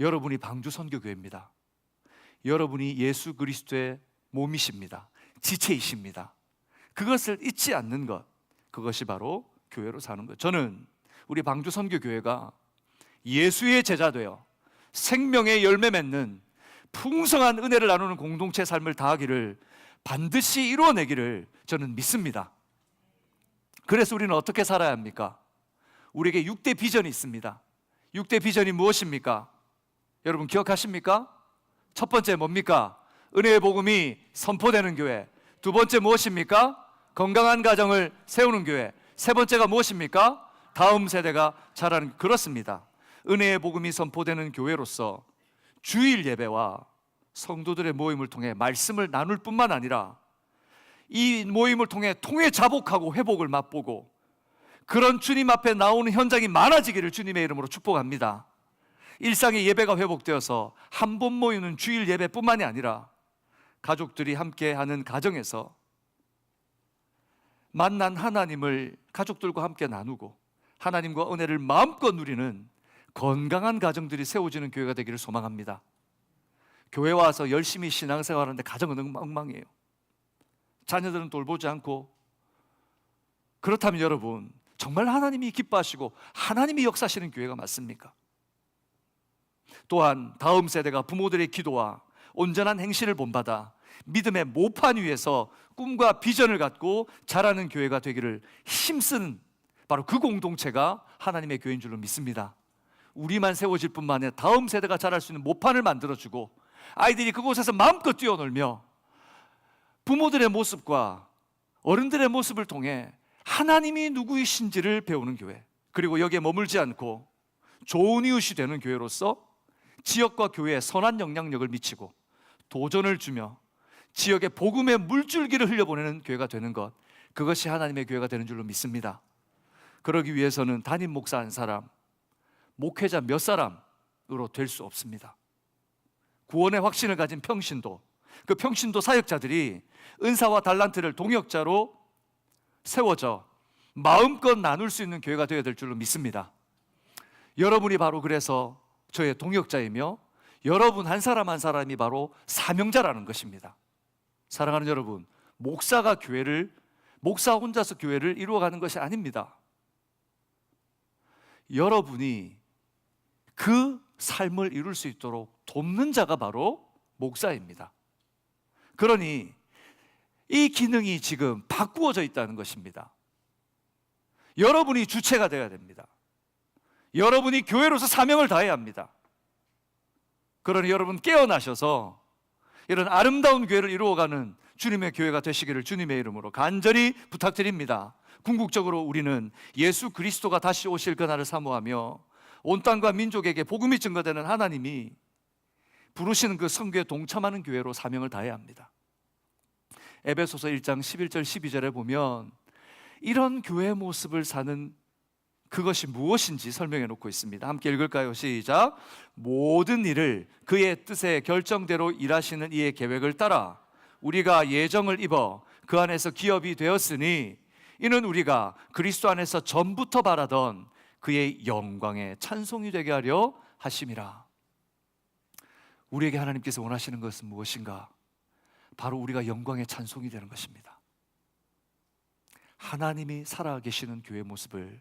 여러분이 방주선교교회입니다. 여러분이 예수 그리스도의 몸이십니다. 지체이십니다. 그것을 잊지 않는 것, 그것이 바로 교회로 사는 것. 저는 우리 방주선교교회가 예수의 제자 되어 생명의 열매 맺는 풍성한 은혜를 나누는 공동체 삶을 다하기를 반드시 이루어내기를 저는 믿습니다. 그래서 우리는 어떻게 살아야 합니까? 우리에게 6대 비전이 있습니다. 6대 비전이 무엇입니까? 여러분 기억하십니까? 첫 번째 뭡니까? 은혜의 복음이 선포되는 교회. 두 번째 무엇입니까? 건강한 가정을 세우는 교회. 세 번째가 무엇입니까? 다음 세대가 자라는. 그렇습니다. 은혜의 복음이 선포되는 교회로서 주일 예배와 성도들의 모임을 통해 말씀을 나눌 뿐만 아니라 이 모임을 통해 통회 자복하고 회복을 맛보고 그런 주님 앞에 나오는 현장이 많아지기를 주님의 이름으로 축복합니다. 일상의 예배가 회복되어서 한 번 모이는 주일 예배뿐만이 아니라 가족들이 함께하는 가정에서 만난 하나님을 가족들과 함께 나누고 하나님과 은혜를 마음껏 누리는 건강한 가정들이 세워지는 교회가 되기를 소망합니다. 교회 와서 열심히 신앙생활하는데 가정은 엉망이에요. 자녀들은 돌보지 않고. 그렇다면 여러분 정말 하나님이 기뻐하시고 하나님이 역사하시는 교회가 맞습니까? 또한 다음 세대가 부모들의 기도와 온전한 행실을 본받아 믿음의 모판 위에서 꿈과 비전을 갖고 자라는 교회가 되기를 힘쓰는 바로 그 공동체가 하나님의 교회인 줄로 믿습니다. 우리만 세워질 뿐만 아니라 다음 세대가 자랄 수 있는 모판을 만들어주고 아이들이 그곳에서 마음껏 뛰어놀며 부모들의 모습과 어른들의 모습을 통해 하나님이 누구이신지를 배우는 교회, 그리고 여기에 머물지 않고 좋은 이웃이 되는 교회로서 지역과 교회에 선한 영향력을 미치고 도전을 주며 지역의 복음의 물줄기를 흘려보내는 교회가 되는 것, 그것이 하나님의 교회가 되는 줄로 믿습니다. 그러기 위해서는 담임 목사 한 사람, 목회자 몇 사람으로 될 수 없습니다. 구원의 확신을 가진 평신도, 그 평신도 사역자들이 은사와 달란트를 동역자로 세워져 마음껏 나눌 수 있는 교회가 되어야 될 줄로 믿습니다. 여러분이 바로 그래서 저의 동역자이며 여러분 한 사람 한 사람이 바로 사명자라는 것입니다. 사랑하는 여러분, 목사가 교회를 목사 혼자서 교회를 이루어가는 것이 아닙니다. 여러분이 그 삶을 이룰 수 있도록 돕는 자가 바로 목사입니다. 그러니 이 기능이 지금 바꾸어져 있다는 것입니다. 여러분이 주체가 되어야 됩니다. 여러분이 교회로서 사명을 다해야 합니다. 그러니 여러분 깨어나셔서 이런 아름다운 교회를 이루어가는 주님의 교회가 되시기를 주님의 이름으로 간절히 부탁드립니다. 궁극적으로 우리는 예수 그리스도가 다시 오실 그날을 사모하며 온 땅과 민족에게 복음이 증거되는 하나님이 부르시는 그 선교에 동참하는 교회로 사명을 다해야 합니다. 에베소서 1장 11절 12절에 보면 이런 교회의 모습을 사는 그것이 무엇인지 설명해 놓고 있습니다. 함께 읽을까요? 시작. 모든 일을 그의 뜻에 결정대로 일하시는 이의 계획을 따라 우리가 예정을 입어 그 안에서 기업이 되었으니 이는 우리가 그리스도 안에서 전부터 바라던 그의 영광에 찬송이 되게 하려 하심이라. 우리에게 하나님께서 원하시는 것은 무엇인가? 바로 우리가 영광의 찬송이 되는 것입니다. 하나님이 살아계시는 교회 모습을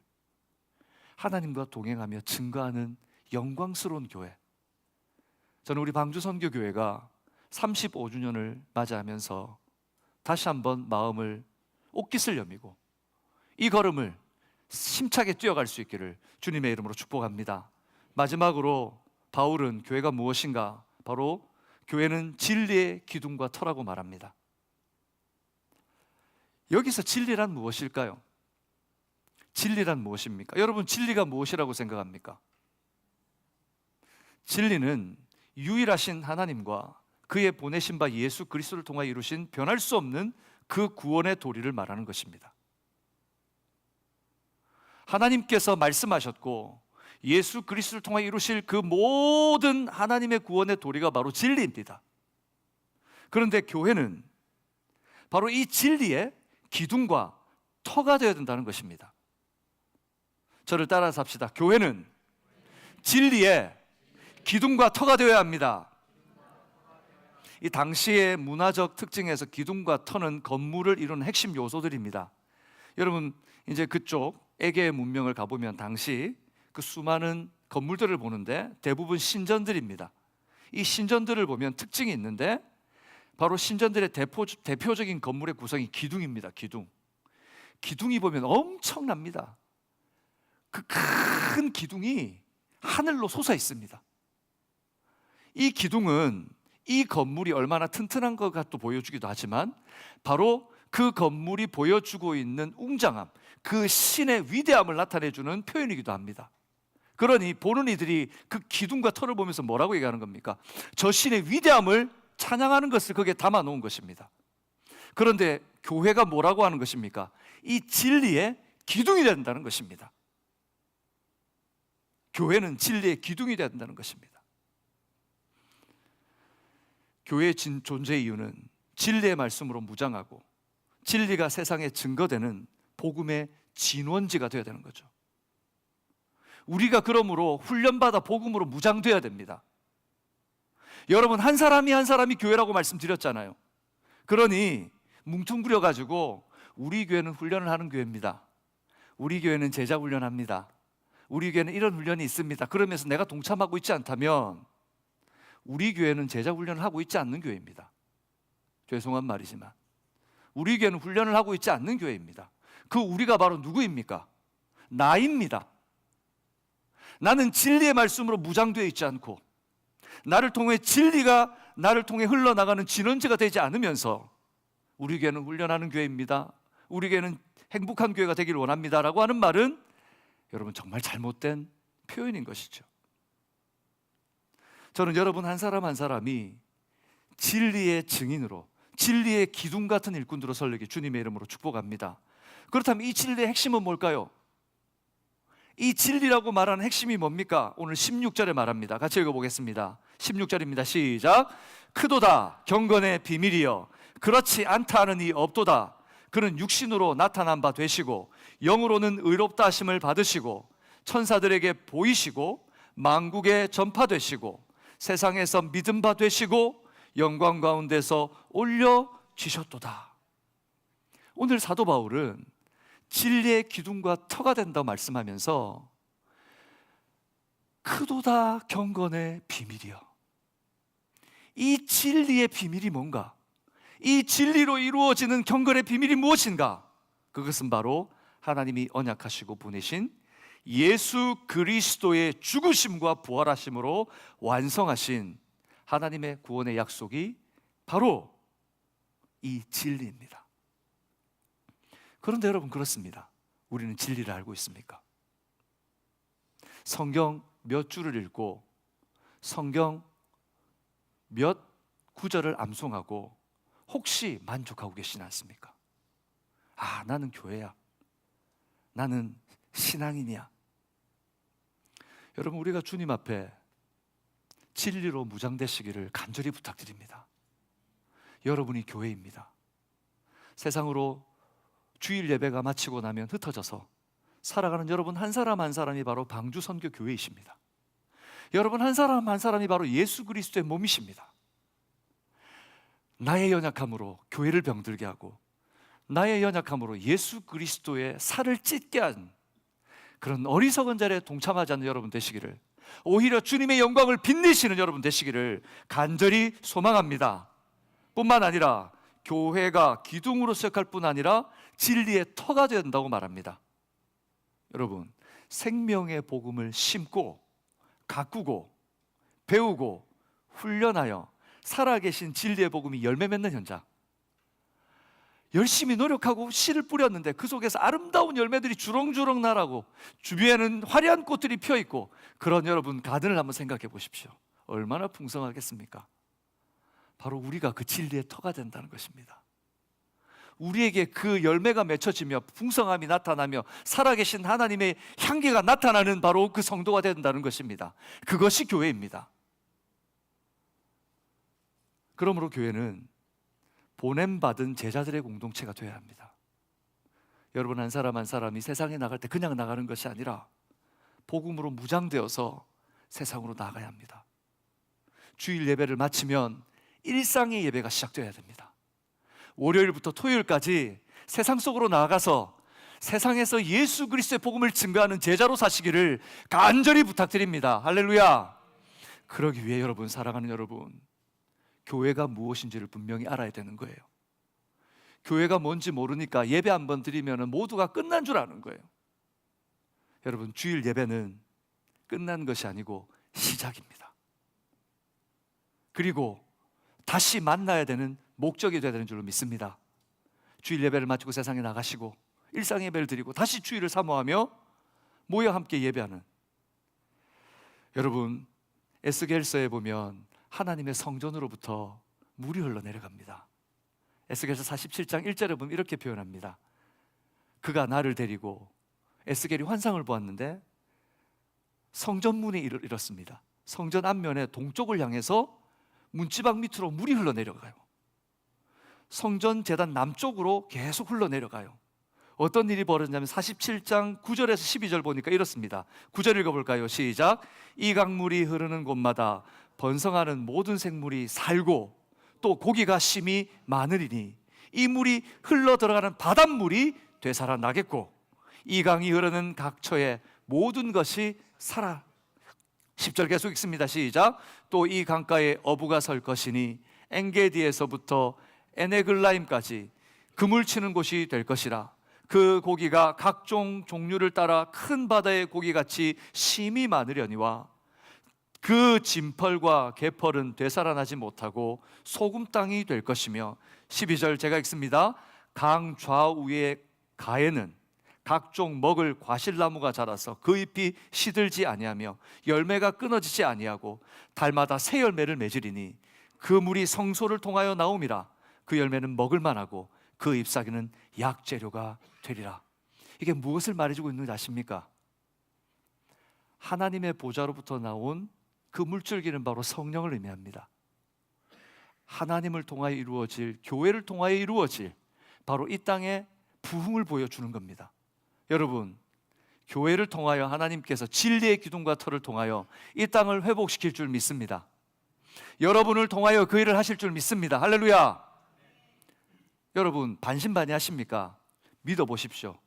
하나님과 동행하며 증거하는 영광스러운 교회. 저는 우리 방주선교교회가 35주년을 맞이하면서 다시 한번 마음을 옷깃을 여미고 이 걸음을 힘차게 뛰어갈 수 있기를 주님의 이름으로 축복합니다. 마지막으로 바울은 교회가 무엇인가? 바로 교회는 진리의 기둥과 터라고 말합니다. 여기서 진리란 무엇일까요? 진리란 무엇입니까? 여러분, 진리가 무엇이라고 생각합니까? 진리는 유일하신 하나님과 그의 보내신 바 예수 그리스도를 통하여 이루신 변할 수 없는 그 구원의 도리를 말하는 것입니다. 하나님께서 말씀하셨고 예수 그리스도를 통하여 이루실 그 모든 하나님의 구원의 도리가 바로 진리입니다. 그런데 교회는 바로 이 진리의 기둥과 터가 되어야 된다는 것입니다. 저를 따라서 합시다. 교회는 진리의 기둥과 터가 되어야 합니다. 이 당시의 문화적 특징에서 기둥과 터는 건물을 이루는 핵심 요소들입니다. 여러분, 이제 그쪽 에게의 문명을 가보면 당시 그 수많은 건물들을 보는데 대부분 신전들입니다. 이 신전들을 보면 특징이 있는데 바로 신전들의 대표적인 건물의 구성이 기둥입니다. 기둥이 보면 엄청납니다. 그 큰 기둥이 하늘로 솟아 있습니다. 이 기둥은 이 건물이 얼마나 튼튼한 것 같도 보여주기도 하지만 바로 그 건물이 보여주고 있는 웅장함, 그 신의 위대함을 나타내주는 표현이기도 합니다. 그러니 보는 이들이 그 기둥과 터를 보면서 뭐라고 얘기하는 겁니까? 저 신의 위대함을 찬양하는 것을 거기에 담아 놓은 것입니다. 그런데 교회가 뭐라고 하는 것입니까? 이 진리의 기둥이 된다는 것입니다. 교회는 진리의 기둥이 된다는 것입니다. 교회의 존재 이유는 진리의 말씀으로 무장하고 진리가 세상에 증거되는 복음의 진원지가 되어야 되는 거죠. 우리가 그러므로 훈련받아 복음으로 무장되어야 됩니다. 여러분, 한 사람이 교회라고 말씀드렸잖아요. 그러니 뭉뚱그려가지고 우리 교회는 훈련을 하는 교회입니다. 우리 교회는 제자 훈련합니다. 우리 교회는 이런 훈련이 있습니다. 그러면서 내가 동참하고 있지 않다면 우리 교회는 제자 훈련을 하고 있지 않는 교회입니다. 죄송한 말이지만 우리 교회는 훈련을 하고 있지 않는 교회입니다. 그 우리가 바로 누구입니까? 나입니다. 나는 진리의 말씀으로 무장되어 있지 않고 나를 통해 진리가 나를 통해 흘러나가는 진원지가 되지 않으면서 우리 교회는 훈련하는 교회입니다. 우리 교회는 행복한 교회가 되기를 원합니다 라고 하는 말은 여러분 정말 잘못된 표현인 것이죠. 저는 여러분 한 사람 한 사람이 진리의 증인으로 진리의 기둥 같은 일꾼으로 설리기 주님의 이름으로 축복합니다. 그렇다면 이 진리의 핵심은 뭘까요? 이 진리라고 말하는 핵심이 뭡니까? 오늘 16절에 말합니다. 같이 읽어보겠습니다. 16절입니다. 시작. 크도다 경건의 비밀이여 그렇지 않다 하는 이 없도다. 그는 육신으로 나타난 바 되시고 영으로는 의롭다 하심을 받으시고 천사들에게 보이시고 만국에 전파되시고 세상에서 믿음 바 되시고 영광 가운데서 올려지셨도다. 오늘 사도 바울은 진리의 기둥과 터가 된다고 말씀하면서 크도다 경건의 비밀이요, 이 진리의 비밀이 뭔가, 이 진리로 이루어지는 경건의 비밀이 무엇인가? 그것은 바로 하나님이 언약하시고 보내신 예수 그리스도의 죽으심과 부활하심으로 완성하신 하나님의 구원의 약속이 바로 이 진리입니다. 그런데 여러분, 그렇습니다. 우리는 진리를 알고 있습니까? 성경 몇 줄을 읽고 성경 몇 구절을 암송하고 혹시 만족하고 계시지 않습니까? 아, 나는 교회야, 나는 신앙인이야. 여러분, 우리가 주님 앞에 진리로 무장되시기를 간절히 부탁드립니다. 여러분이 교회입니다. 세상으로 주일 예배가 마치고 나면 흩어져서 살아가는 여러분 한 사람 한 사람이 바로 방주 선교 교회이십니다. 여러분 한 사람 한 사람이 바로 예수 그리스도의 몸이십니다. 나의 연약함으로 교회를 병들게 하고, 나의 연약함으로 예수 그리스도의 살을 찢게 한 그런 어리석은 자리에 동참하지 않는 여러분 되시기를, 오히려 주님의 영광을 빛내시는 여러분 되시기를 간절히 소망합니다. 뿐만 아니라 교회가 기둥으로 시작할 뿐 아니라 진리의 터가 된다고 말합니다. 여러분, 생명의 복음을 심고 가꾸고 배우고 훈련하여 살아계신 진리의 복음이 열매 맺는 현장, 열심히 노력하고 씨를 뿌렸는데 그 속에서 아름다운 열매들이 주렁주렁 나라고 주변에는 화려한 꽃들이 펴있고, 그런 여러분 가든을 한번 생각해 보십시오. 얼마나 풍성하겠습니까? 바로 우리가 그 진리의 터가 된다는 것입니다. 우리에게 그 열매가 맺혀지며 풍성함이 나타나며 살아계신 하나님의 향기가 나타나는 바로 그 성도가 된다는 것입니다. 그것이 교회입니다. 그러므로 교회는 보냄받은 제자들의 공동체가 되어야 합니다. 여러분 한 사람 한 사람이 세상에 나갈 때 그냥 나가는 것이 아니라 복음으로 무장되어서 세상으로 나가야 합니다. 주일 예배를 마치면 일상의 예배가 시작되어야 됩니다. 월요일부터 토요일까지 세상 속으로 나아가서 세상에서 예수 그리스도의 복음을 증거하는 제자로 사시기를 간절히 부탁드립니다. 할렐루야. 그러기 위해 여러분, 사랑하는 여러분, 교회가 무엇인지를 분명히 알아야 되는 거예요. 교회가 뭔지 모르니까 예배 한번 드리면 모두가 끝난 줄 아는 거예요. 여러분, 주일 예배는 끝난 것이 아니고 시작입니다. 그리고 다시 만나야 되는 목적이 되어야 되는 줄로 믿습니다. 주일 예배를 마치고 세상에 나가시고 일상 예배를 드리고 다시 주일을 사모하며 모여 함께 예배하는, 여러분 에스겔서에 보면 하나님의 성전으로부터 물이 흘러내려갑니다. 에스겔서 47장 1절에 보면 이렇게 표현합니다. 그가 나를 데리고, 에스겔이 환상을 보았는데 성전문이 이렇습니다. 성전 앞면에 동쪽을 향해서 문지방 밑으로 물이 흘러내려가요. 성전 제단 남쪽으로 계속 흘러내려가요. 어떤 일이 벌어졌냐면 47장 9절에서 12절 보니까 이렇습니다. 9절 읽어볼까요? 시작. 이 강물이 흐르는 곳마다 번성하는 모든 생물이 살고 또 고기가 심히 많으리니 이 물이 흘러 들어가는 바닷물이 되살아나겠고 이 강이 흐르는 각처에 모든 것이 살아. 10절 계속 읽습니다. 시작. 또 이 강가에 어부가 설 것이니 엔게디에서부터 에네글라임까지 그물 치는 곳이 될 것이라. 그 고기가 각종 종류를 따라 큰 바다의 고기같이 심히 많으려니와 그 진펄과 개펄은 되살아나지 못하고 소금 땅이 될 것이며, 12절 제가 읽습니다. 강 좌우의 가에는 각종 먹을 과실나무가 자라서 그 잎이 시들지 아니하며 열매가 끊어지지 아니하고 달마다 새 열매를 맺으리니 그 물이 성소를 통하여 나옴이라. 그 열매는 먹을 만하고 그 잎사귀는 약재료가 되리라. 이게 무엇을 말해주고 있는지 아십니까? 하나님의 보좌로부터 나온 그 물줄기는 바로 성령을 의미합니다. 하나님을 통하여 이루어질, 교회를 통하여 이루어질 바로 이 땅의 부흥을 보여주는 겁니다. 여러분, 교회를 통하여 하나님께서 진리의 기둥과 터를 통하여 이 땅을 회복시킬 줄 믿습니다. 여러분을 통하여 그 일을 하실 줄 믿습니다. 할렐루야. 여러분 반신반의하십니까? 믿어보십시오.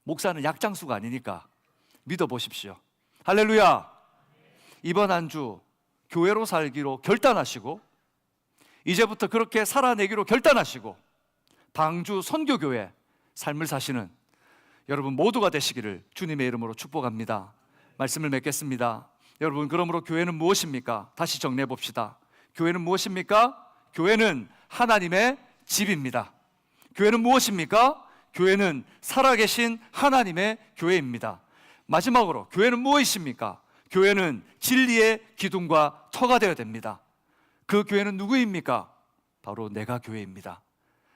목사는 약장수가 아니니까 믿어보십시오. 할렐루야. 이번 한 주 교회로 살기로 결단하시고 이제부터 그렇게 살아내기로 결단하시고 방주 선교교회 삶을 사시는 여러분 모두가 되시기를 주님의 이름으로 축복합니다. 말씀을 맺겠습니다. 여러분, 그러므로 교회는 무엇입니까? 다시 정리해 봅시다. 교회는 무엇입니까? 교회는 하나님의 집입니다. 교회는 무엇입니까? 교회는 살아계신 하나님의 교회입니다. 마지막으로 교회는 무엇입니까? 교회는 진리의 기둥과 터가 되어야 됩니다. 그 교회는 누구입니까? 바로 내가 교회입니다.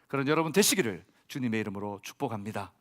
그런 여러분 되시기를 주님의 이름으로 축복합니다.